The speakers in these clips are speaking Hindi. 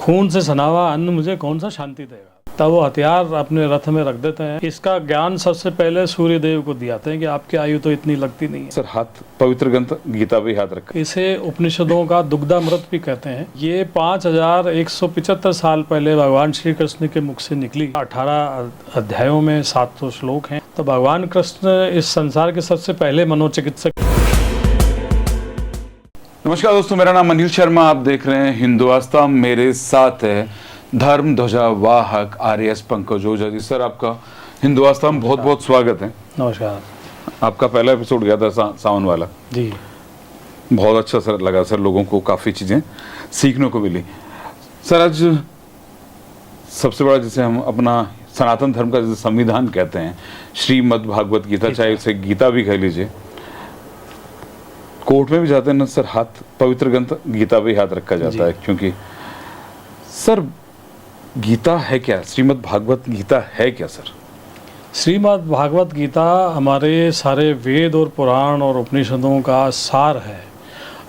खून से सना हुआ अन्न मुझे कौन सा शांति देगा। तब वो हथियार अपने रथ में रख देते हैं। इसका ज्ञान सबसे पहले सूर्य देव को दियाते हैं कि आपकी आयु तो इतनी लगती नहीं है। सर हाथ पवित्र ग्रंथ गीता भी हाथ रखा। इसे उपनिषदों का दुग्धामृत भी कहते हैं। ये 5175 साल पहले भगवान श्री कृष्ण के मुख से निकली। 18 अध्यायों में 700 श्लोक हैं। तो भगवान कृष्ण इस संसार के सबसे पहले मनोचिकित्सक। नमस्कार दोस्तों, मेरा नाम अनिल शर्मा। आप देख रहे हैं हिंदू आस्था। मेरे साथ है धर्म ध्वजा वाहक RS पंकज ओझा जी। सर आपका हिंदू आस्था में बहुत बहुत स्वागत है। नमस्कार। आपका पहला एपिसोड गया था सावन वाला जी, बहुत अच्छा सर लगा। सर लोगों को काफ़ी चीज़ें सीखने को मिली। सर आज सबसे बड़ा जिसे हम अपना सनातन धर्म का जिसे संविधान कहते हैं, श्रीमद् भागवत गीता, चाहे उसे गीता भी कह लीजिए, कोर्ट में भी जाते हैं ना सर, हाथ पवित्र ग्रंथ गीता भी हाथ रखा जाता है। क्योंकि सर गीता है क्या? श्रीमद् भागवत गीता है क्या सर? श्रीमद् भागवत गीता हमारे सारे वेद और पुराण और उपनिषदों का सार है।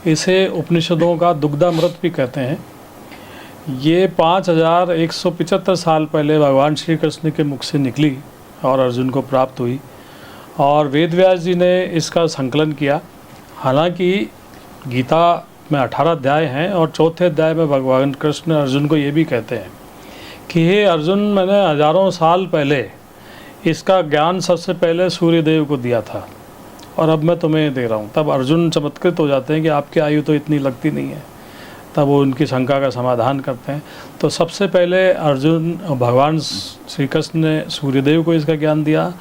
इसे उपनिषदों का दुग्धामृत भी कहते हैं। ये 5175 साल पहले भगवान श्री कृष्ण के मुख से निकली और अर्जुन को प्राप्त हुई, और वेद व्यास जी ने इसका संकलन किया। हालांकि गीता में 18 अध्याय हैं और चौथे अध्याय में भगवान कृष्ण अर्जुन को ये भी कहते हैं कि हे अर्जुन, मैंने हजारों साल पहले इसका ज्ञान सबसे पहले सूर्य देव को दिया था और अब मैं तुम्हें दे रहा हूँ। तब अर्जुन चमत्कृत हो जाते हैं कि आपकी आयु तो इतनी लगती नहीं है। तब वो उनकी शंका का समाधान करते हैं। तो सबसे पहले अर्जुन भगवान श्री कृष्ण ने सूर्यदेव को इसका ज्ञान दिया,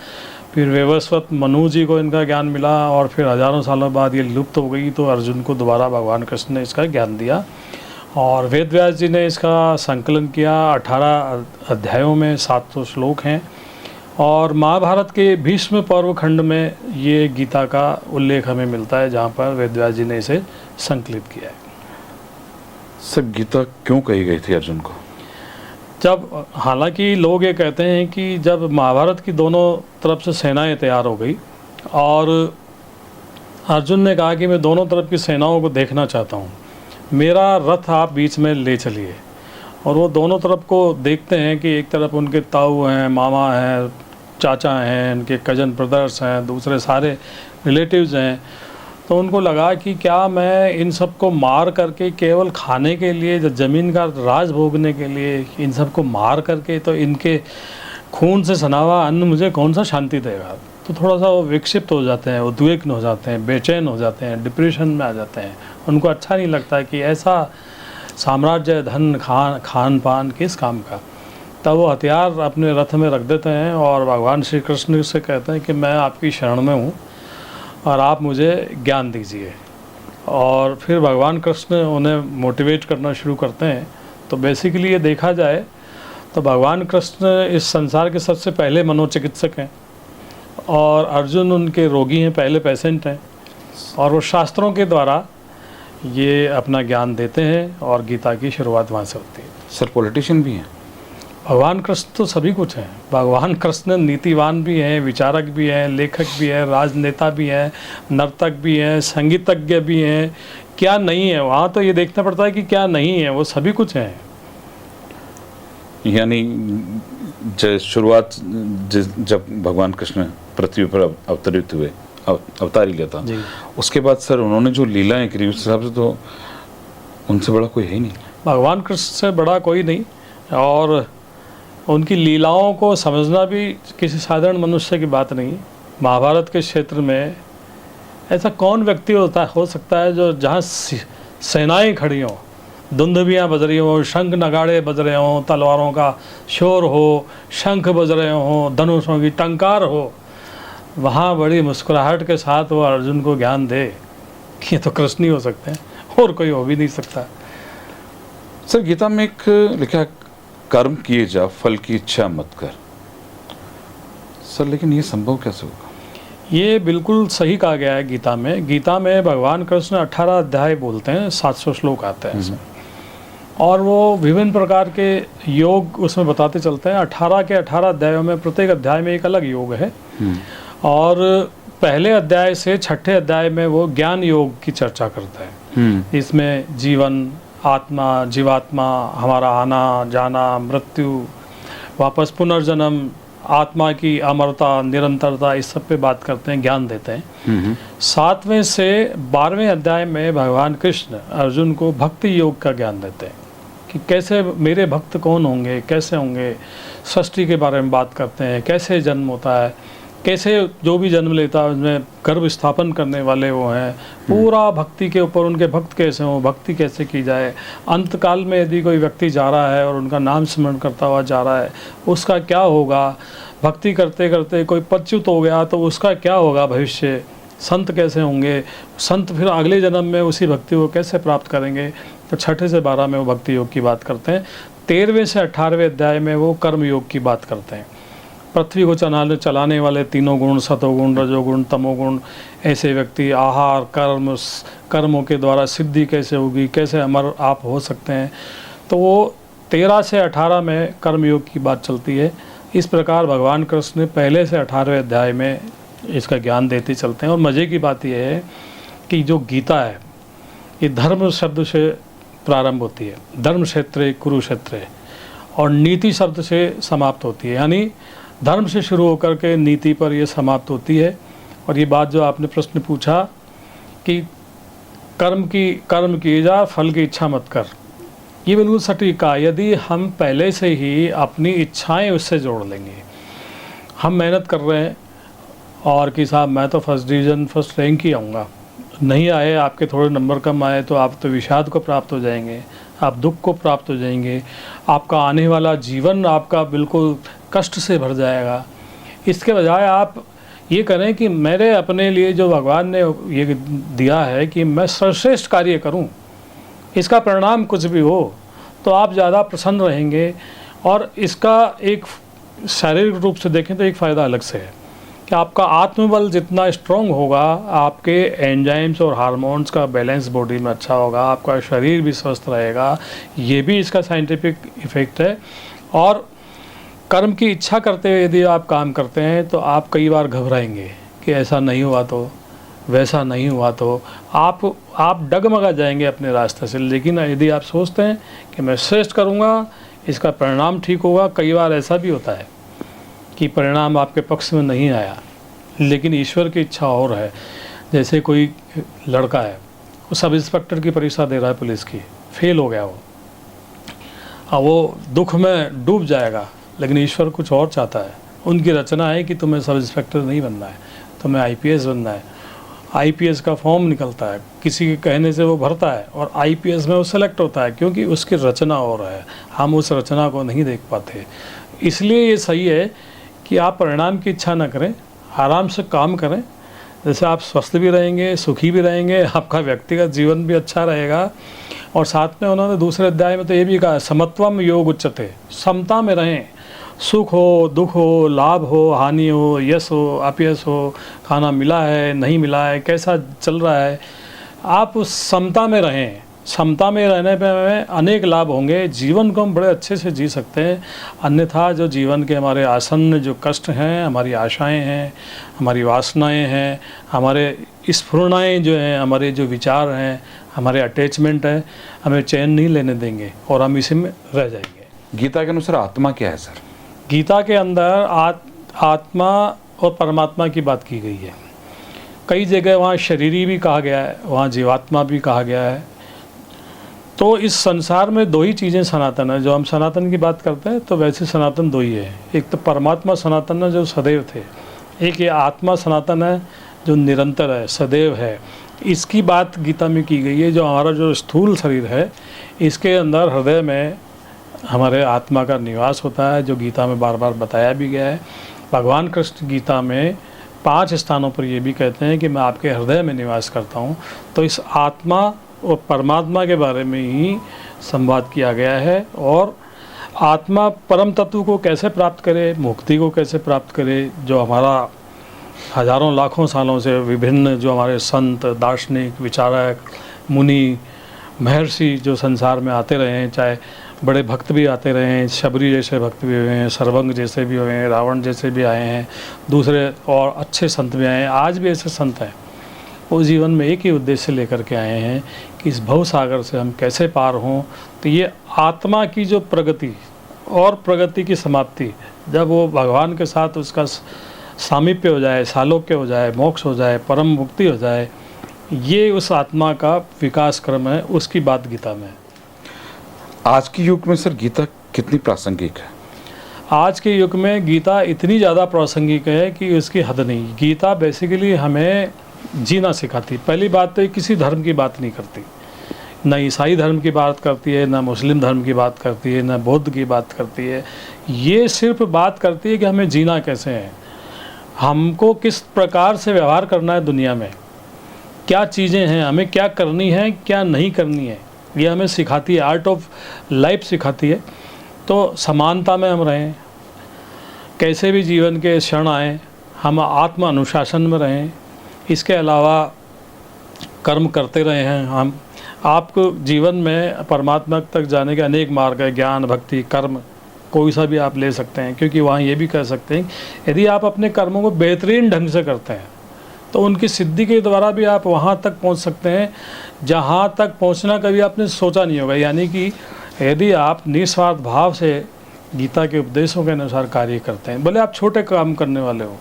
फिर वैवस्वत मनु जी को इनका ज्ञान मिला, और फिर हजारों सालों बाद ये लुप्त हो गई तो अर्जुन को दोबारा भगवान कृष्ण ने इसका ज्ञान दिया। और वेद व्यास जी ने इसका संकलन किया। 18 अध्यायों में 700 श्लोक हैं, और महाभारत के भीष्म पर्व खंड में ये गीता का उल्लेख हमें मिलता है, जहाँ पर वेद व्यास जी ने इसे संकलित किया है। सर गीता क्यों कही गई थी अर्जुन को? जब, हालांकि लोग ये कहते हैं कि जब महाभारत की दोनों तरफ से सेनाएं तैयार हो गई और अर्जुन ने कहा कि मैं दोनों तरफ की सेनाओं को देखना चाहता हूँ, मेरा रथ आप बीच में ले चलिए। और वो दोनों तरफ को देखते हैं कि एक तरफ उनके ताऊ हैं, मामा हैं, चाचा हैं, उनके कजन ब्रदर्स हैं, दूसरे सारे रिलेटिव्स हैं। तो उनको लगा कि क्या मैं इन सबको मार करके केवल खाने के लिए, ज़मीन का राज भोगने के लिए इन सबको मार करके, तो इनके खून से सना हुआ अन्न मुझे कौन सा शांति देगा? तो थोड़ा सा वो विक्षिप्त हो जाते हैं, उद्विग्न हो जाते हैं, बेचैन हो जाते हैं, डिप्रेशन में आ जाते हैं। उनको अच्छा नहीं लगता है कि ऐसा साम्राज्य, धन, खान पान किस काम का। तब वो हथियार अपने रथ में रख देते हैं और भगवान श्री कृष्ण से कहते हैं कि मैं आपकी शरण में हूँ और आप मुझे ज्ञान दीजिए। और फिर भगवान कृष्ण उन्हें मोटिवेट करना शुरू करते हैं। तो बेसिकली ये देखा जाए तो भगवान कृष्ण इस संसार के सबसे पहले मनोचिकित्सक हैं, और अर्जुन उनके रोगी हैं, पहले पेशेंट हैं, और वो शास्त्रों के द्वारा ये अपना ज्ञान देते हैं और गीता की शुरुआत वहाँ से होती है। सर पॉलिटिशियन भी हैं? भगवान कृष्ण तो सभी कुछ हैं। भगवान कृष्ण नीतिवान भी हैं, विचारक भी हैं, लेखक भी हैं, राजनेता भी हैं, नर्तक भी हैं, संगीतज्ञ भी हैं। क्या नहीं है वहाँ? तो ये देखना पड़ता है कि क्या नहीं है, वो सभी कुछ हैं। यानी शुरुआत जब भगवान कृष्ण पृथ्वी पर अवतरित हुए, अवतार ही लिया था, उसके बाद सर उन्होंने जो लीलाएं करी उस हिसाब से तो उनसे बड़ा कोई है ही नहीं। भगवान कृष्ण से बड़ा कोई नहीं, और उनकी लीलाओं को समझना भी किसी साधारण मनुष्य की बात नहीं। महाभारत के क्षेत्र में ऐसा कौन व्यक्ति हो सकता है जो जहाँ सेनाएं खड़ी हों, दुंदुभियाँ बज रही हों, शंख नगाड़े बज रहे हों, तलवारों का शोर हो, शंख बज रहे हों, धनुषों की टंकार हो, वहाँ बड़ी मुस्कुराहट के साथ वो अर्जुन को ज्ञान दे कि ये तो कृष्ण ही हो सकते हैं, और कोई हो भी नहीं सकता। सर गीता में एक लिखा, कर्म किए जा, फल की इच्छा मत कर। सर लेकिन ये संभव कैसे होगा? ये बिल्कुल सही कहा गया है गीता में। गीता में भगवान कृष्ण 18 अध्याय बोलते हैं, 700 श्लोक आते हैं इसमें, और वो विभिन्न प्रकार के योग उसमें बताते चलते हैं। 18 के 18 अध्यायों में प्रत्येक अध्याय में एक अलग योग है, और पहले अध्याय से छठे अध्याय में वो ज्ञान योग की चर्चा करता है। इसमें जीवन, आत्मा, जीवात्मा, हमारा आना जाना, मृत्यु, वापस पुनर्जन्म, आत्मा की अमरता, निरंतरता, इस सब पे बात करते हैं, ज्ञान देते हैं। 7वें से 12वें अध्याय में भगवान कृष्ण अर्जुन को भक्ति योग का ज्ञान देते हैं कि कैसे मेरे भक्त कौन होंगे, कैसे होंगे। सृष्टि के बारे में बात करते हैं, कैसे जन्म होता है, कैसे जो भी जन्म लेता है उसमें गर्भ स्थापन करने वाले वो हैं। पूरा भक्ति के ऊपर, उनके भक्त कैसे हों, भक्ति कैसे की जाए। अंत काल में यदि कोई व्यक्ति जा रहा है और उनका नाम स्मरण करता हुआ जा रहा है, उसका क्या होगा। भक्ति करते करते कोई पच्युत हो गया तो उसका क्या होगा भविष्य। संत कैसे होंगे, संत फिर अगले जन्म में उसी भक्ति को कैसे प्राप्त करेंगे। तो 6 से 12 में वो भक्ति योग की बात करते हैं। 13वें से 18वें अध्याय में वो कर्म योग की बात करते हैं। पृथ्वी को चलाने वाले तीनों गुण, सतोगुण, रजोगुण, तमोगुण, ऐसे व्यक्ति, आहार, कर्मों के द्वारा सिद्धि कैसे होगी, कैसे अमर आप हो सकते हैं। तो वो 13 से 18 में कर्मयोग की बात चलती है। इस प्रकार भगवान कृष्ण पहले से 18वें अध्याय में इसका ज्ञान देते चलते हैं। और मज़े की बात यह है कि जो गीता है ये धर्म शब्द से प्रारंभ होती है, धर्म क्षेत्र कुरुक्षेत्र, और नीति शब्द से समाप्त होती है। यानी धर्म से शुरू होकर के नीति पर यह समाप्त होती है। और ये बात जो आपने प्रश्न पूछा कि कर्म किए जा, फल की इच्छा मत कर, ये बिल्कुल सटीक कहा। यदि हम पहले से ही अपनी इच्छाएं उससे जोड़ लेंगे, हम मेहनत कर रहे हैं और कि साहब मैं तो फर्स्ट डिवीज़न, फर्स्ट रैंक ही आऊँगा, नहीं आए, आपके थोड़े नंबर कम आए तो आप तो विषाद को प्राप्त हो जाएंगे, आप दुख को प्राप्त हो जाएंगे, आपका आने वाला जीवन आपका बिल्कुल कष्ट से भर जाएगा। इसके बजाय आप ये करें कि मेरे अपने लिए जो भगवान ने ये दिया है कि मैं सर्वश्रेष्ठ कार्य करूं, इसका परिणाम कुछ भी हो तो आप ज़्यादा प्रसन्न रहेंगे। और इसका एक शारीरिक रूप से देखें तो एक फ़ायदा अलग से है कि आपका आत्मबल जितना स्ट्रॉन्ग होगा, आपके एंजाइम्स और हार्मोन्स का बैलेंस बॉडी में अच्छा होगा, आपका शरीर भी स्वस्थ रहेगा। ये भी इसका साइंटिफिक इफ़ेक्ट है। और कर्म की इच्छा करते हुए यदि आप काम करते हैं तो आप कई बार घबराएंगे कि ऐसा नहीं हुआ तो, वैसा नहीं हुआ तो, आप डगमगा जाएंगे अपने रास्ते से। लेकिन यदि आप सोचते हैं कि मैं श्रेष्ठ करूँगा, इसका परिणाम ठीक होगा, कई बार ऐसा भी होता है कि परिणाम आपके पक्ष में नहीं आया, लेकिन ईश्वर की इच्छा और है। जैसे कोई लड़का है, वो सब इंस्पेक्टर की परीक्षा दे रहा है पुलिस की, फेल हो गया वो, अब वो दुख में डूब जाएगा, लेकिन ईश्वर कुछ और चाहता है। उनकी रचना है कि तुम्हें सब इंस्पेक्टर नहीं बनना है, तुम्हें आईपीएस बनना है। आईपीएस का फॉर्म निकलता है, किसी के कहने से वो भरता है और आईपीएस में वो सेलेक्ट होता है, क्योंकि उसकी रचना और है, हम उस रचना को नहीं देख पाते। इसलिए ये सही है कि आप परिणाम की इच्छा न करें, आराम से काम करें। जैसे आप स्वस्थ भी रहेंगे, सुखी भी रहेंगे, आपका व्यक्तिगत जीवन भी अच्छा रहेगा। और साथ में उन्होंने दूसरे अध्याय में तो ये भी कहा, समत्वम योग उच्चते, समता में रहें। सुख हो, दुख हो, लाभ हो, हानि हो, यश हो, अपयश हो, खाना मिला है, नहीं मिला है, कैसा चल रहा है, आप उस समता में रहें। समता में रहने पे हमें अनेक लाभ होंगे, जीवन को हम बड़े अच्छे से जी सकते हैं। अन्यथा जो जीवन के हमारे आसन्न जो कष्ट हैं, हमारी आशाएं हैं, हमारी वासनाएं हैं, हमारे स्फुरणाएं जो हैं, हमारे जो विचार हैं, हमारे अटैचमेंट हैं, हमें चैन नहीं लेने देंगे और हम इसी में रह जाएंगे। गीता के अनुसार आत्मा क्या है सर? गीता के अंदर आत्मा और परमात्मा की बात की गई है। कई जगह वहाँ शरीरी भी कहा गया है, वहाँ जीवात्मा भी कहा गया है। तो इस संसार में दो ही चीज़ें सनातन है। जो हम सनातन की बात करते हैं तो वैसे सनातन दो ही है, एक तो परमात्मा सनातन है जो सदैव थे, एक ये आत्मा सनातन है जो निरंतर है, सदैव है। इसकी बात गीता में की गई है। जो हमारा जो स्थूल शरीर है, इसके अंदर हृदय में हमारे आत्मा का निवास होता है, जो गीता में बार बार बताया भी गया है। भगवान कृष्ण गीता में 5 स्थानों पर ये भी कहते हैं कि मैं आपके हृदय में निवास करता हूँ। तो इस आत्मा और परमात्मा के बारे में ही संवाद किया गया है। और आत्मा परम तत्व को कैसे प्राप्त करे, मुक्ति को कैसे प्राप्त करे, जो हमारा हजारों लाखों सालों से विभिन्न जो हमारे संत, दार्शनिक, विचारक, मुनि, महर्षि जो संसार में आते रहे हैं, चाहे बड़े भक्त भी आते रहे हैं, शबरी जैसे भक्त भी हुए हैं, सर्वंग जैसे भी हुए हैं, रावण जैसे भी आए हैं, दूसरे और अच्छे संत भी आए हैं, आज भी ऐसे संत हैं। वो जीवन में एक ही उद्देश्य लेकर के आए हैं कि इस भवसागर से हम कैसे पार हों। तो ये आत्मा की जो प्रगति और प्रगति की समाप्ति, जब वो भगवान के साथ उसका सामीप्य हो जाए, सालोक्य हो जाए, मोक्ष हो जाए, परम मुक्ति हो जाए, ये उस आत्मा का विकास क्रम है, उसकी बात गीता में है। आज के युग में सर गीता कितनी प्रासंगिक है? आज के युग में गीता इतनी ज़्यादा प्रासंगिक है कि उसकी हद नहीं। गीता बेसिकली हमें जीना सिखाती। पहली बात तो ये किसी धर्म की बात नहीं करती, न ईसाई धर्म की बात करती है, न मुस्लिम धर्म की बात करती है, न बौद्ध की बात करती है। ये सिर्फ बात करती है कि हमें जीना कैसे है, हमको किस प्रकार से व्यवहार करना है दुनिया में, क्या चीज़ें हैं, हमें क्या करनी है, क्या नहीं करनी है, ये हमें सिखाती है। आर्ट ऑफ लाइफ सिखाती है। तो समानता में हम रहें, कैसे भी जीवन के क्षण आएँ हम आत्म अनुशासन में रहें। इसके अलावा कर्म करते रहे हैं हम। आपको जीवन में परमात्मा तक जाने के अनेक मार्ग है, ज्ञान, भक्ति, कर्म, कोई सा भी आप ले सकते हैं। क्योंकि वहाँ ये भी कह सकते हैं यदि आप अपने कर्मों को बेहतरीन ढंग से करते हैं तो उनकी सिद्धि के द्वारा भी आप वहाँ तक पहुँच सकते हैं जहाँ तक पहुँचना कभी आपने सोचा नहीं होगा। यानी कि यदि आप निस्वार्थ भाव से गीता के उपदेशों के अनुसार कार्य करते हैं, भले आप छोटे काम करने वाले हो,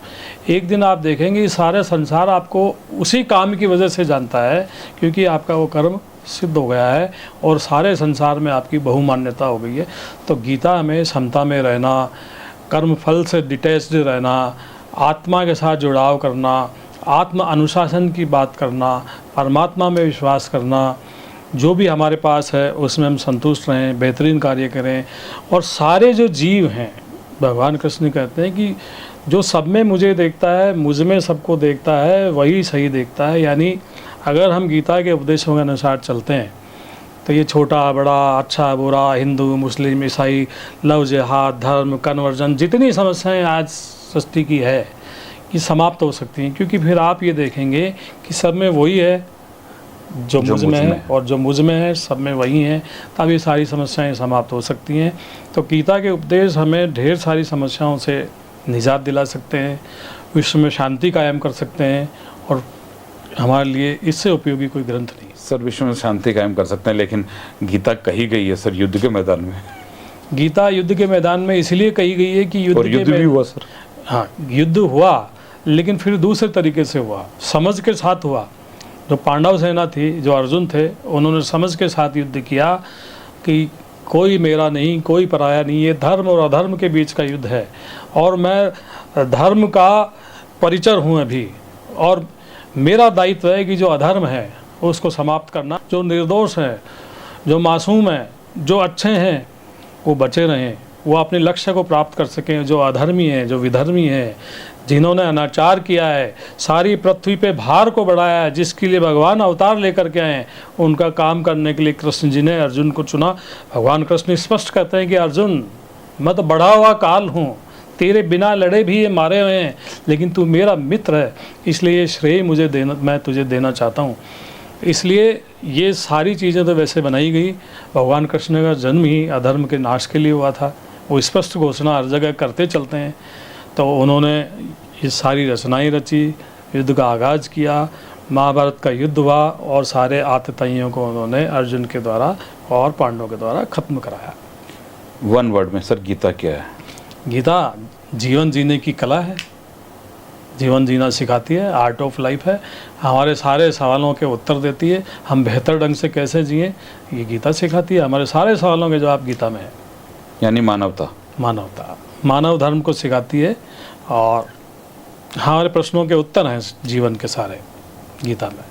एक दिन आप देखेंगे सारे संसार आपको उसी काम की वजह से जानता है, क्योंकि आपका वो कर्म सिद्ध हो गया है और सारे संसार में आपकी बहुमान्यता हो गई है। तो गीता हमें समता में रहना, कर्म फल से डिटैच्ड रहना, आत्मा के साथ जुड़ाव करना, आत्म अनुशासन की बात करना, परमात्मा में विश्वास करना, जो भी हमारे पास है उसमें हम संतुष्ट रहें, बेहतरीन कार्य करें। और सारे जो जीव हैं, भगवान कृष्ण कहते हैं कि जो सब में मुझे देखता है, मुझ में सबको देखता है, वही सही देखता है। यानी अगर हम गीता के उपदेशों के अनुसार चलते हैं तो ये छोटा बड़ा, अच्छा बुरा, हिंदू मुस्लिम ईसाई, लव जिहाद, धर्म, कन्वर्जन, जितनी समस्याएं आज सृष्टि की है ये समाप्त हो सकती हैं। क्योंकि फिर आप ये देखेंगे कि सब में वही है जो मुझ में है, और जो मुझ में है सब में वही है। तब ये सारी समस्याएं समाप्त हो सकती हैं। तो गीता के उपदेश हमें ढेर सारी समस्याओं से निजात दिला सकते हैं, विश्व में शांति कायम कर सकते हैं, और हमारे लिए इससे उपयोगी कोई ग्रंथ नहीं। सर विश्व में शांति कायम कर सकते हैं, लेकिन गीता कही गई है सर युद्ध के मैदान में। गीता युद्ध के मैदान में इसलिए कही गई है कि युद्ध भी हुआ सर। हाँ, युद्ध हुआ, लेकिन फिर दूसरे तरीके से हुआ, समझ के साथ हुआ। जो पांडव सेना थी, जो अर्जुन थे, उन्होंने समझ के साथ युद्ध किया कि कोई मेरा नहीं, कोई पराया नहीं, ये धर्म और अधर्म के बीच का युद्ध है और मैं धर्म का परिचर हूँ अभी, और मेरा दायित्व है कि जो अधर्म है उसको समाप्त करना। जो निर्दोष है, जो मासूम है, जो अच्छे हैं वो बचे रहें, वो अपने लक्ष्य को प्राप्त कर सकें। जो अधर्मी हैं, जो विधर्मी हैं, जिन्होंने अनाचार किया है, सारी पृथ्वी पे भार को बढ़ाया है, जिसके लिए भगवान अवतार लेकर के आए, उनका काम करने के लिए कृष्ण जी ने अर्जुन को चुना। भगवान कृष्ण स्पष्ट कहते हैं कि अर्जुन, मैं तो बढ़ा हुआ काल हूँ, तेरे बिना लड़े भी ये मारे हुए हैं, लेकिन तू मेरा मित्र है, इसलिए ये श्रेय मुझे देना, मैं तुझे देना चाहता हूँ। इसलिए ये सारी चीज़ें तो वैसे बनाई गई। भगवान कृष्ण का जन्म ही अधर्म के नाश के लिए हुआ था, वो स्पष्ट घोषणा हर जगह करते चलते हैं। तो उन्होंने ये सारी रचनाएं रची, युद्ध का आगाज़ किया, महाभारत का युद्ध हुआ और सारे आतताइयों को उन्होंने अर्जुन के द्वारा और पांडवों के द्वारा खत्म कराया। वन वर्ड में सर गीता क्या है? गीता जीवन जीने की कला है, जीवन जीना सिखाती है, आर्ट ऑफ लाइफ है, हमारे सारे सवालों के उत्तर देती है, हम बेहतर ढंग से कैसे जिएं ये गीता सिखाती है। हमारे सारे सवालों के जवाब गीता में है। यानी मानवता, मानवता, मानव धर्म को सिखाती है और हमारे प्रश्नों के उत्तर हैं जीवन के सारे गीता में।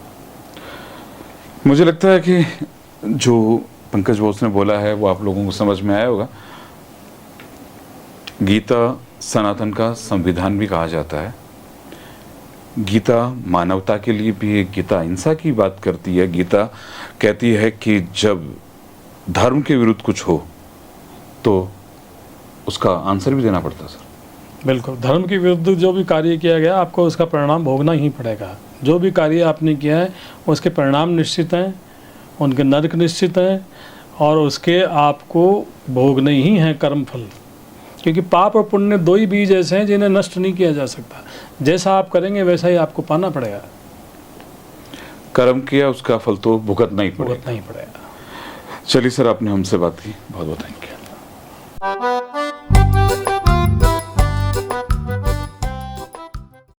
मुझे लगता है कि जो पंकज बोस ने बोला है वो आप लोगों को समझ में आया होगा। गीता सनातन का संविधान भी कहा जाता है। गीता मानवता के लिए भी है, गीता अहिंसा की बात करती है। गीता कहती है कि जब धर्म के विरुद्ध कुछ हो तो उसका आंसर भी देना पड़ता है सर। बिल्कुल, धर्म के विरुद्ध जो भी कार्य किया गया आपको उसका परिणाम भोगना ही पड़ेगा। जो भी कार्य आपने किया है उसके परिणाम निश्चित हैं, उनके नरक निश्चित हैं और उसके आपको भोगने ही हैं कर्मफल। क्योंकि पाप और पुण्य दो ही बीज ऐसे हैं जिन्हें नष्ट नहीं किया जा सकता। जैसा आप करेंगे वैसा ही आपको पाना पड़ेगा। कर्म किया उसका फल तो भुगतना ही पड़ेगा। भुगतना ही पड़ेगा। चलिए सर, आपने हमसे बात की, बहुत बहुत थैंक यू।